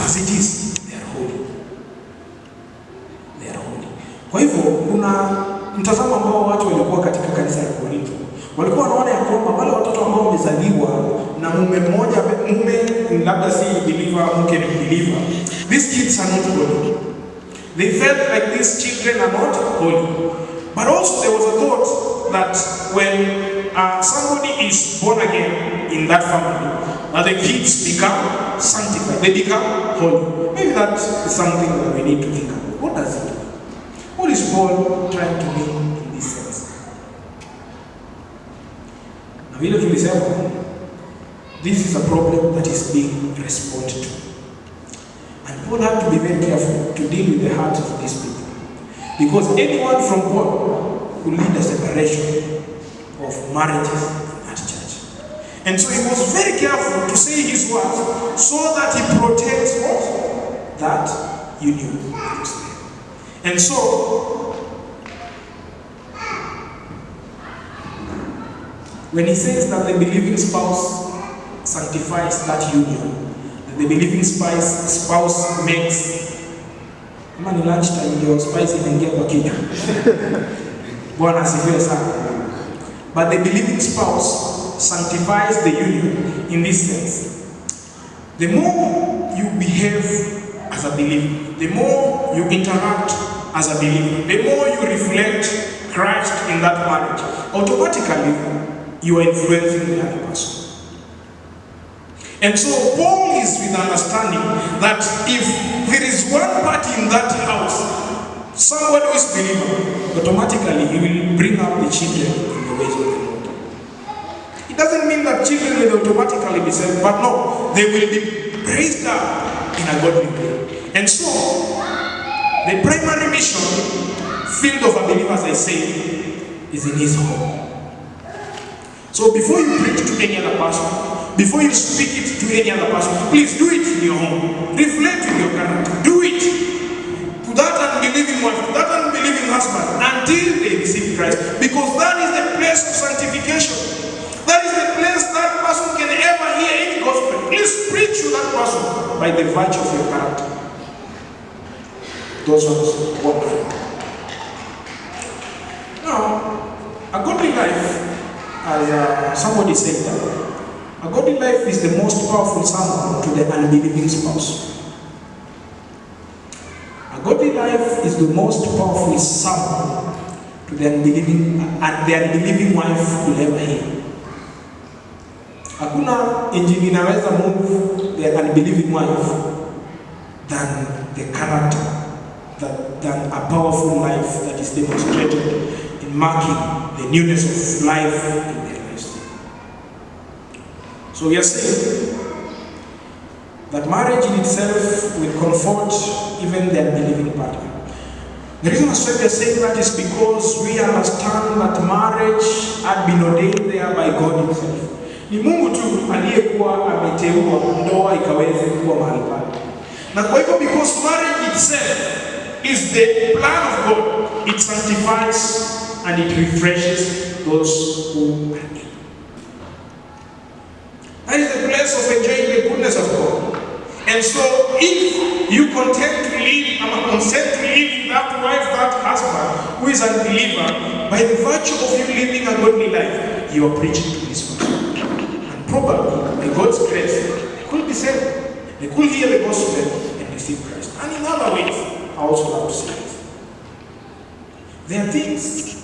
as it is, they are holy. They are holy. Kwa hivyo kuna mtazamo ambao watu walikuwa katika kanisa la Korintho. Walikuwa wanaona ya kwamba wale watoto ambao wamezaliwa na mume mmoja, mume labda si believer, mke ni believer, these kids are not holy. They felt like these children are not holy. But also there was a thought that when somebody is born again in that family, that the kids become sanctified, they become holy. Maybe that is something that we need to think about. What does it mean? What is Paul trying to mean in this sense? Na vile tulisema, this is a problem that is being responded to. And Paul had to be very careful to deal with the hearts of these people. Because anyone from Paul will lead a separation of marriages in that church. And so he was very careful to say his words so that he protects what? That union. And so, when he says that the believing spouse sanctifies that union, that the believing spouse makes, kama ni lunch time ndio spice inaingia kwa kinywa. Bwana asifiwe sana. But the believing spouse sanctifies the union in this sense. The more you behave as a believer, the more you interact as a believer, the more you reflect Christ in that marriage, automatically you are influencing the other person. And so Paul is with understanding that if there is one party in that house, somebody who is believer, automatically he will bring up the children in the ways of the Lord. It doesn't mean that children will automatically be saved, but no, they will be raised up in a godly way. And so, the primary mission field of a believer, as I say, is in his home. So before you preach to any other person, before you speak it to any other person, please do it in your home. Reflect with your character. Do it to that unbelieving wife, to that unbelieving husband, until they receive Christ. Because that is the place of sanctification. That is the place that person can ever hear any gospel. Please preach to that person by the virtue of your character. Those ones wonderful. Now, a godly life, as somebody said, a godly life is the most powerful sermon to the unbelieving spouse. A godly life is the most powerful sermon to the unbelieving wife will ever hear. Hakuna injili inaweza move the unbelieving wife than the character, than a powerful life that is demonstrated in marking the newness of life in their lives. So we are saying that marriage in itself will comfort even the unbelieving partner. The reason why we are saying that is because we understand that marriage had been ordained there by God himself. Ni Mungu tu aliyekuwa ameteua ndoa ikaweze kuwa mahali pale. Na kwa hivyo, because marriage itself is the plan of God, it sanctifies and it refreshes those who are in. That is the place of enjoying the goodness of God. And so, if you consent to live with that wife, that husband who is an unbeliever, by the virtue of you living a godly life, you are preaching to this person. And probably, by God's grace, they could be saved. They could hear the gospel and receive Christ. And in other ways, I also have to say this. There are things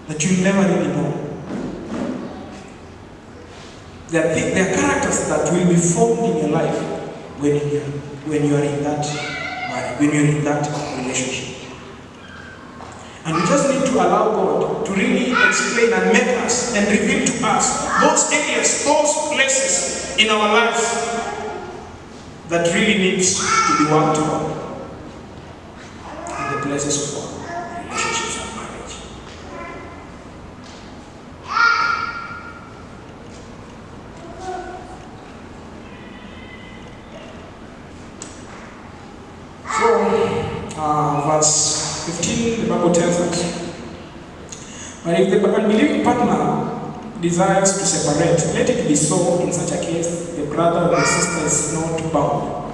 that you never really know. There are characters that will be formed in your life when you are in that marriage, when you are in that relationship. And we just need to allow God to really explain and make us and reveal to us those areas, those places in our lives that really needs to be worked on in the places of our relationships and marriage. So, verse 15, the Bible tells us, but if the unbelieving partner desires to separate, let it be so. In such a case, the brother or the sister is not bound.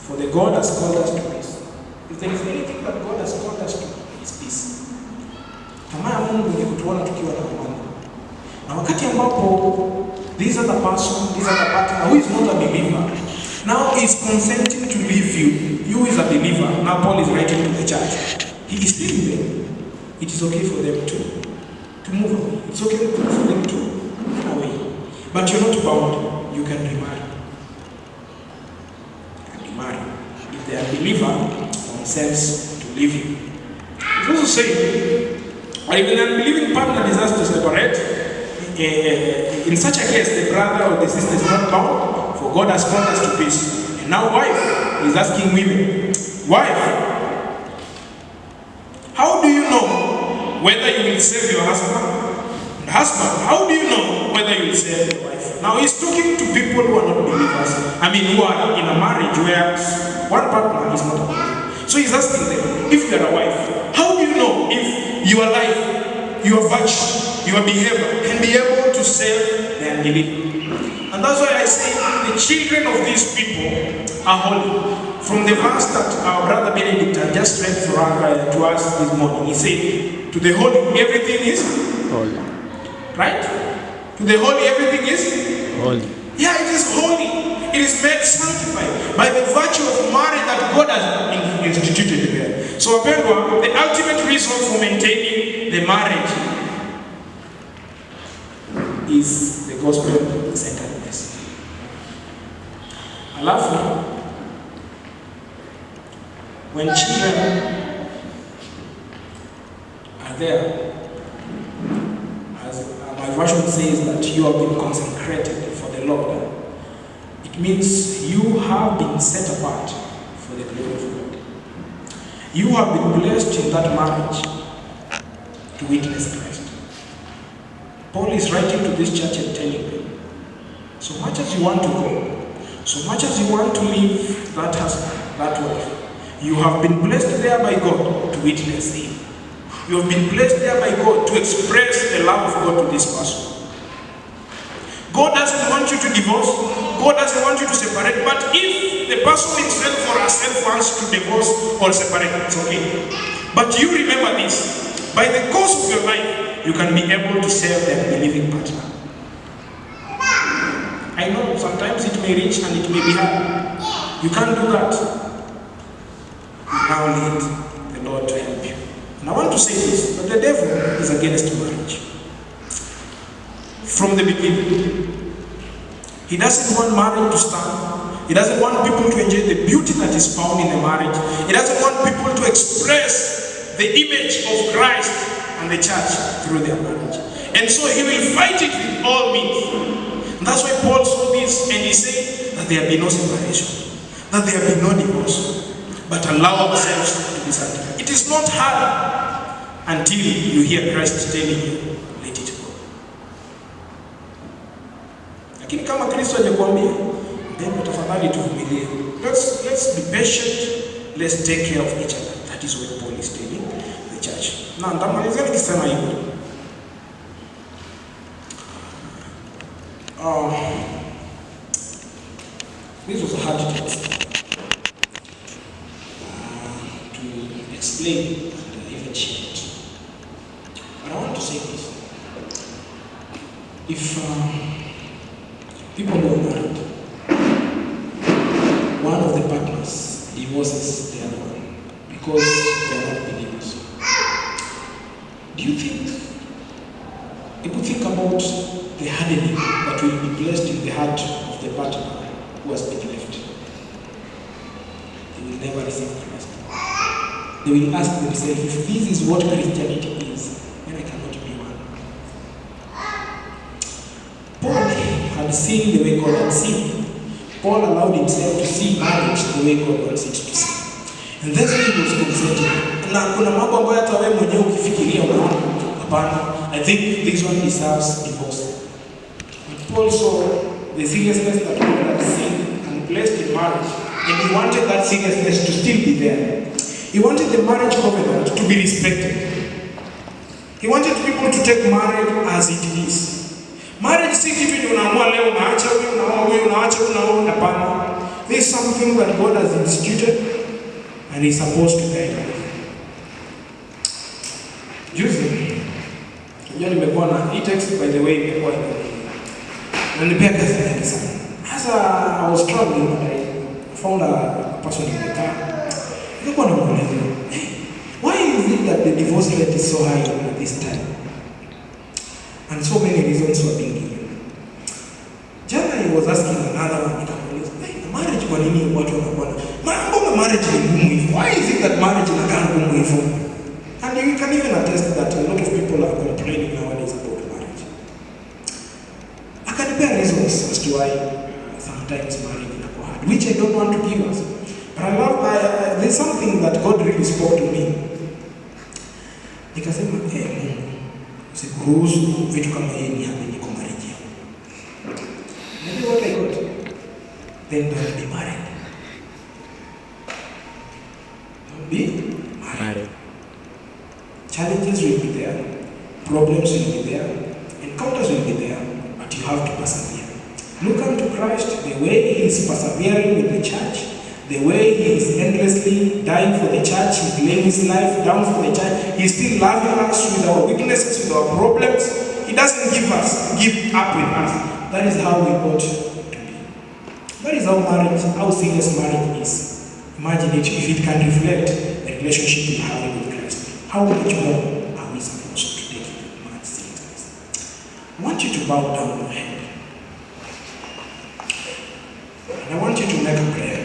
For the God has called us to peace. If there is anything that God has called us to, is peace. Tamaa ya Mungu ni kutuona tukiwa na amani. Na wakati ambapo this other person, this other partner who is not a believer, now is consenting to leave you is a believer. Now Paul is writing to the church. He is still there. It is okay for them to move away. It's okay for them to move away. But you're not bound. You can remarry. If they are a believer, consents to leave you. It's also saying, if an unbelieving partner desires to separate, in such a case, the brother or the sister is not bound, for God has called us to peace. And now wife is asking women, wife, how do you know whether you will save your husband? And husband, how do you know whether you will save your wife? Now he's talking to people who are not believers. Who are in a marriage where one partner is not a believer. So he's asking them, if you are a wife, how do you know if your life, your virtue, your behavior can be able to save the unbeliever? And that's why I say the children of these people are holy. From the verse that our brother Benedict had just read to us this morning, he said, to the holy, everything is holy. Right? To the holy, everything is holy. Yeah, it is holy. It is made sanctified by the virtue of marriage that God has instituted there. So, the ultimate reason for maintaining the marriage is the gospel-centeredness. Alafu, when children are there, as my version says that you have been consecrated for the Lord, it means you have been set apart for the glory of God. You have been blessed in that marriage to witness Christ. Paul is writing to this church and telling them, so much as you want to go, so much as you want to leave that husband, that wife, you have been blessed there by God to witness Him. You have been blessed there by God to express the love of God to this person. God doesn't want you to divorce. God doesn't want you to separate. But if the person himself or herself wants to divorce or separate, it's okay. But you remember this. By the course of your life, you can be able to save the unbelieving partner. I know sometimes it may reach and it may be hard. You can't do that. Now need the Lord to help you. And I want to say this, that the devil is against marriage. From the beginning. He doesn't want marriage to stand. He doesn't want people to enjoy the beauty that is found in the marriage. He doesn't want people to express the image of Christ and the church through their marriage. And so he will fight it with all means. And that's why Paul saw this and he said that there be no separation, that there be no divorce, but allow ourselves to be sanctified. It is not hard until you hear Christ telling you, let it go. Lakini kama Kristo hajakwambia, then tafadhali tuvumilie. Let's be patient. Let's take care of each other. That is what Paul is telling the church. Na ndamalizia nikisema hivyo. This was a hard task to explain and even share it. But I want to say this. If people who are married, one of the partners divorces the other one because they are not believers, do you think, people think about the hardening that will be placed in the heart of the partner who has been left? They will never receive Christ. They will ask themselves, if this is what Christianity is, then I cannot be one. Paul had seen the way God had seen. Paul allowed himself to see marriage the way God wants it to see. And that's why he was consenting. Na kuna mambo ambayo hata wewe mwenyewe ukifikiria unaona, hapana, I think this one deserves divorce. But Paul saw the seriousness that God had seen and placed in marriage, and he wanted that seriousness to still be there. He wanted the marriage covenant to be respected. He wanted people to take marriage as it is. Marriage si kitu unaamua leo unaacha huyu, unaoa huyu, unaacha huyu, hapana. This is something that God has instituted and is supposed to guide us. Juzi, nimekuwa na hii text, by the way, imekuwa inanipea kazi nyingi sana. As I was traveling, I found a person in the car. Nilikuwa namuuliza, hey, why is it that the divorce rate is so high at this time? And so many reasons were being given. Jana he was asking another one, nikamuuliza, hey, marriage kwa nini watu wanakuwa na mbona marriage ni ngumu hivyo? Why is it that marriage inakaa ngumu hivyo? And you can even attest that a lot of people are complaining nowadays about marriage. I can bear reasons as to why sometimes marriage is hard, which I don't want to give us. But I love, there's something that God really spoke to me. Nikasema, Mungu, sikuruhusu vitu kama hii ni hapo niko marriage. You know what I got? Then don't be married. Don't be married. Challenges will be there, problems will be there, encounters will be there, but you have to persevere. Look unto Christ, the way He is persevering with the church, the way He is endlessly dying for the church, He's laying His life down for the church. He's still loving us with our weaknesses, with our problems. He doesn't give up with us. That is how we ought to be. That is how marriage, how serious marriage is. Imagine it, if it can reflect the relationship you have with Christ. How much more are we supposed to take marriage seriously? I want you to bow down your head. And I want you to make a prayer.